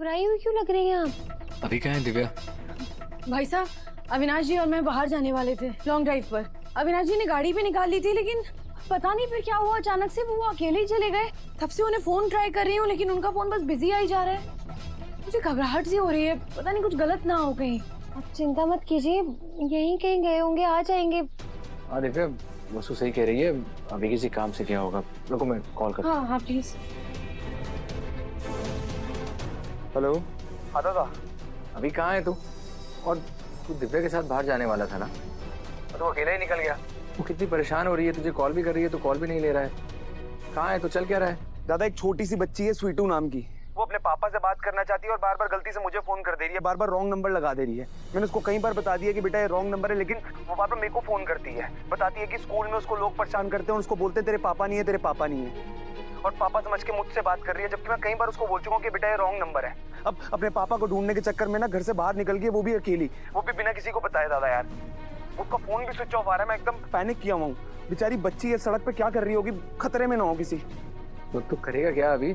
घबराई हुई क्यों लग रही हैं आप? अभी कहाँ है दिव्या? भाई साहब, अविनाश जी और मैं बाहर जाने वाले थे लॉन्ग ड्राइव पर। अविनाश जी ने गाड़ी भी निकाल ली थी, लेकिन पता नहीं फिर क्या हुआ, अचानक से वो अकेले ही चले गए। तब से उन्हें फोन ट्राई कर रही हूँ, लेकिन उनका फोन बस बिजी आई जा रहा है। मुझे घबराहट सी हो रही है, पता नहीं कुछ गलत ना हो कहीं। आप चिंता मत कीजिए, यहीं कहीं गए होंगे, आ जाएंगे। हाँ दिव्या, वसु सही कह रही है, अभी किसी काम से क्या होगा। रुको मैं कॉल करता हूँ। हाँ प्लीज। हेलो। हाँ दादा, अभी कहाँ है तू? और तू दिव्या के साथ बाहर जाने वाला था ना, तो अकेला ही निकल गया। वो कितनी परेशान हो रही है, तुझे कॉल भी कर रही है तो कॉल भी नहीं ले रहा है। कहाँ है तो चल क्या रहा है? दादा, एक छोटी सी बच्ची है स्वीटू नाम की, वो अपने पापा से बात करना चाहती है और बार बार गलती से मुझे फोन कर दे रही है, बार बार रॉन्ग नंबर लगा दे रही है। मैंने उसको कई बार बता दिया कि बेटा ये रॉन्ग नंबर है, लेकिन वो बार बार मेरे को फोन करती है। बताती है कि स्कूल में उसको लोग परेशान करते हैं और उसको बोलते हैं तेरे पापा नहीं है, तेरे पापा नहीं है, और पापा समझ के मुझसे बात कर रही है, जबकि मैं कई बार उसको बोल चुका हूँ कि बेटा ये रॉन्ग नंबर है। अब अपने पापा को ढूंढने के चक्कर में ना घर से बाहर निकल गई, वो भी अकेली, वो भी बिना किसी को बताए। दादा यार, उसका फोन भी स्विच ऑफ आ रहा है, मैं एकदम पैनिक किया हूँ। बेचारी बच्ची है, सड़क पे क्या कर रही होगी, खतरे में ना हो किसी। तो करेगा क्या अभी?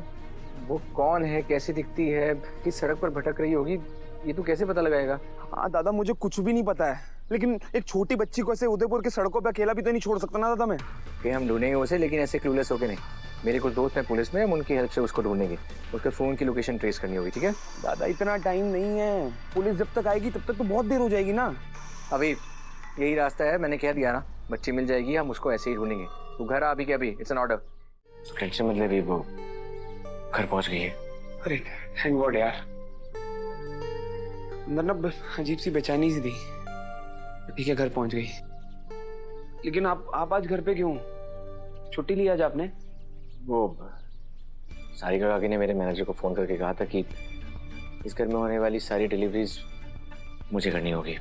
वो कौन है, कैसी दिखती है, किस सड़क पर भटक रही होगी, ये तू कैसे पता लगाएगा? हाँ दादा, मुझे कुछ भी नहीं पता है, लेकिन एक छोटी बच्ची को ऐसे उदयपुर के सड़कों पे अकेला भी तो नहीं छोड़ सकता ना दादा मैं। कि हम ढूंढेंगे उसे, लेकिन ऐसे क्लूलेस होके नहीं। मेरे कुछ दोस्त हैं पुलिस में, हम उनकी हेल्प से उसको ढूंढेंगे। उसके फोन की लोकेशन ट्रेस करनी होगी, ठीक है? दादा इतना टाइम नहीं है, पुलिस जब तक आएगी तब तक तो बहुत देर हो जाएगी ना। अभी यही रास्ता है, मैंने कह दिया ना, बच्ची मिल जाएगी, हम उसको ऐसे ही ढूंढेंगे। तू घर आ अभी के अभी, इट्स एन ऑर्डर। टेंशन मत ले, वो घर पहुंच गई है। अरे थैंक गॉड यार, अंदर ना अजीब सी बेचैनी सी थी। ठीक है घर पहुंच गई, लेकिन आप आज घर पे क्यों? छुट्टी ली आज आपने? वो सारिका काकी ने मेरे मैनेजर को फोन करके कहा था कि इस घर में होने वाली सारी डिलीवरीज मुझे करनी होगी,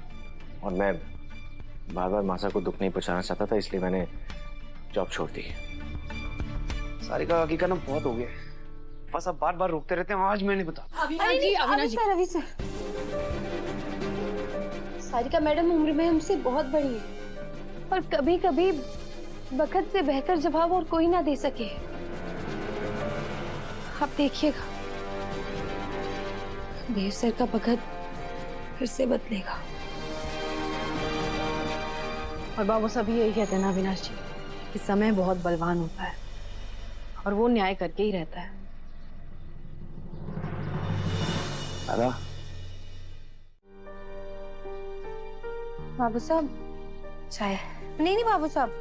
और मैं बार बार मासा को दुख नहीं पहुंचाना चाहता था, इसलिए मैंने जॉब छोड़ दी। सारिका काकी का ना बहुत हो गया, बस आप बार बार रोकते रहते हैं। आज मैंने बता अविनाश सर, सारिका मैडम उम्र में हमसे बहुत बड़ी है, और कभी कभी वक्त से बेहतर जवाब और कोई ना दे सके। आप देखिएगा, देव सर का वक्त फिर से बदलेगा। और बाबू साहब यही कहते हैं ना अविनाश जी, कि समय बहुत बलवान होता है और वो न्याय करके ही रहता है। दादा, बाबू साहब चाय? नहीं बाबू साहब,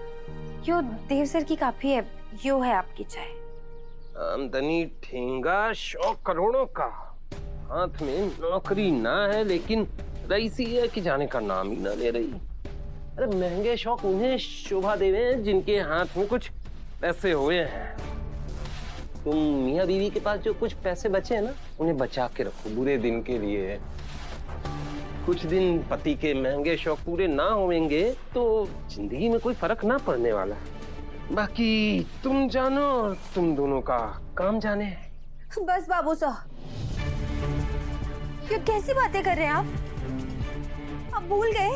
यो देव सर की काफी है, यो है आपकी चाय। आमदनी ठेंगा 100 करोड़ों का, हाथ में नौकरी ना है, लेकिन रईसी है कि जाने का नाम ही ना ले रही। अरे महंगे शौक उन्हें शोभा देवे जिनके हाथ में कुछ पैसे हुए हैं। तुम मियाँ बीवी के पास जो कुछ पैसे बचे हैं ना, उन्हें बचा के रखो बुरे दिन के लिए। कुछ दिन पति के महंगे शौक पूरे ना होंगे तो जिंदगी में कोई फर्क ना पड़ने वाला। बाकी तुम जानो और तुम दोनों का काम जाने। बस बाबू साहब, ये कैसी बातें कर रहे हैं आप भूल गए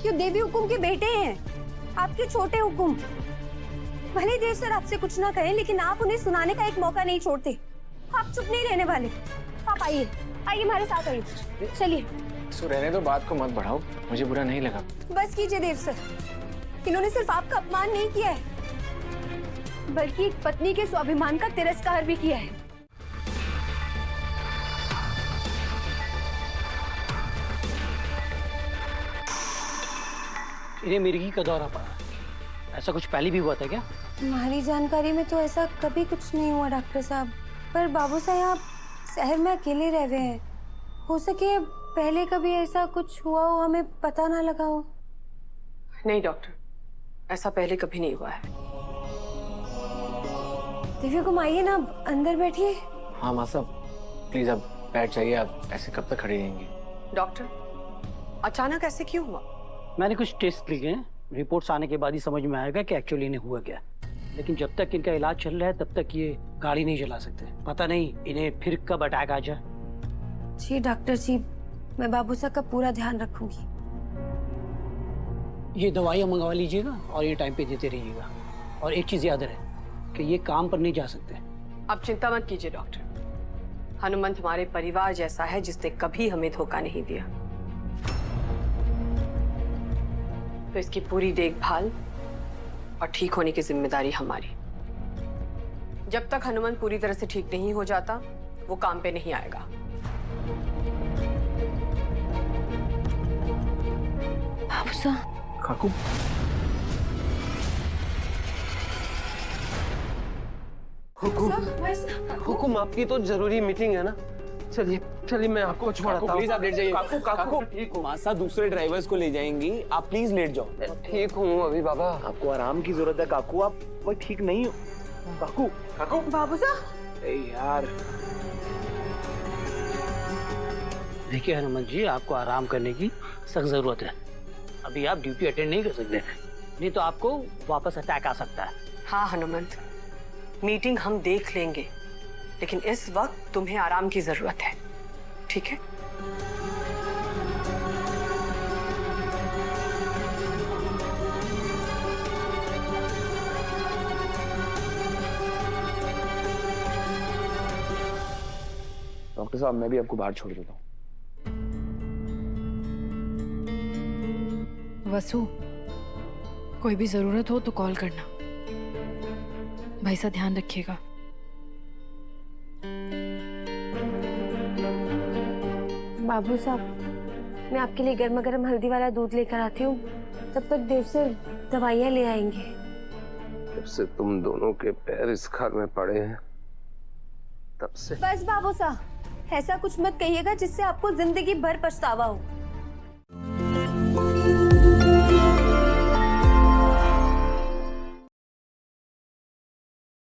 ये देवी हुकुम के बेटे हैं, आपके छोटे हुकुम। भले देव सर आपसे कुछ ना कहें, लेकिन आप उन्हें सुनाने का एक मौका नहीं छोड़ते। आप चुप नहीं रहने वाले। आप आइए हमारे साथ आइए, चलिए। सो रहने दो, बात को मत बढ़ाओ, मुझे बुरा नहीं लगा। बस कीजिए देव सर, इन्होंने सिर्फ आपका अपमान नहीं किया है, बल्कि एक पत्नी के स्वाभिमान का तिरस्कार भी किया है। इन्हें मिर्गी का दौरा पड़ा, ऐसा कुछ पहले भी हुआ था क्या? हमारी जानकारी में तो ऐसा कभी कुछ नहीं हुआ डॉक्टर साहब, पर बाबू साहब आप शहर में अकेले रह रहे हैं, हो सके पहले कभी ऐसा कुछ हुआ हो, हमें पता ना लगा हो। नहीं डॉक्टर, ऐसा पहले कभी नहीं हुआ है। दिव्या को आइए ना, अंदर बैठिए। हाँ माँ साहब, प्लीज अब बैठ जाइए, आप ऐसे कब तक खड़े रहेंगे? डॉक्टर अचानक ऐसे क्यों हुआ? मैंने कुछ टेस्ट लिए हैं, रिपोर्ट्स आने के बाद ही समझ में आएगा कि एक्चुअली इन्हें हुआ क्या। लेकिन जब तक इनका इलाज चल रहा है तब तक ये गाड़ी नहीं चला सकते। पता नहीं इन्हें फिर कब अटैक आ जाए। जी डॉक्टर जी, मैं बाबू साहब का पूरा ध्यान रखूंगी। ये दवाइयाँ मंगवा लीजिएगा और ये टाइम पे देते रहिएगा। और एक चीज याद रहे कि ये काम पर नहीं जा सकते। आप चिंता मत कीजिए डॉक्टर, हनुमंत हमारे परिवार जैसा है जिसने कभी हमें धोखा नहीं दिया। तो इसकी पूरी देखभाल और ठीक होने की जिम्मेदारी हमारी। जब तक हनुमंत पूरी तरह से ठीक नहीं हो जाता वो काम पे नहीं आएगा। काकू हुकुम, आपकी तो जरूरी मीटिंग है ना। चलिए चलिए, मैं आपको छोड़ता हूँ। प्लीज आप लेट जाइए। काकू, काकू, ठीक हो? मासा दूसरे ड्राइवर्स को ले जाएंगी, आप प्लीज लेट जाओ। ठीक हूँ अभी बाबा। आपको आराम की जरूरत है काकू, आप वो ठीक नहीं हो। काकू काकू बाबू साहब, यार देखिए हनुमान जी, आपको आराम करने की सख्त जरूरत है। अभी आप ड्यूटी अटेंड नहीं कर सकते, नहीं तो आपको वापस अटैक आ सकता है। हाँ हनुमंत, मीटिंग हम देख लेंगे, लेकिन इस वक्त तुम्हें आराम की जरूरत है, ठीक है? डॉक्टर साहब, मैं भी आपको बाहर छोड़ देता हूँ। वसु, कोई भी जरूरत हो तो कॉल करना। भाई सा ध्यान रखिएगा। बाबू साहब, मैं आपके लिए गर्मा गर्म हल्दी वाला दूध लेकर आती हूँ, तब तक देव से दवाइयाँ ले आएंगे। जब से तुम दोनों के पैर इस घर में पड़े हैं तब से। बस बाबू साहब, ऐसा कुछ मत कहिएगा जिससे आपको जिंदगी भर पछतावा हो।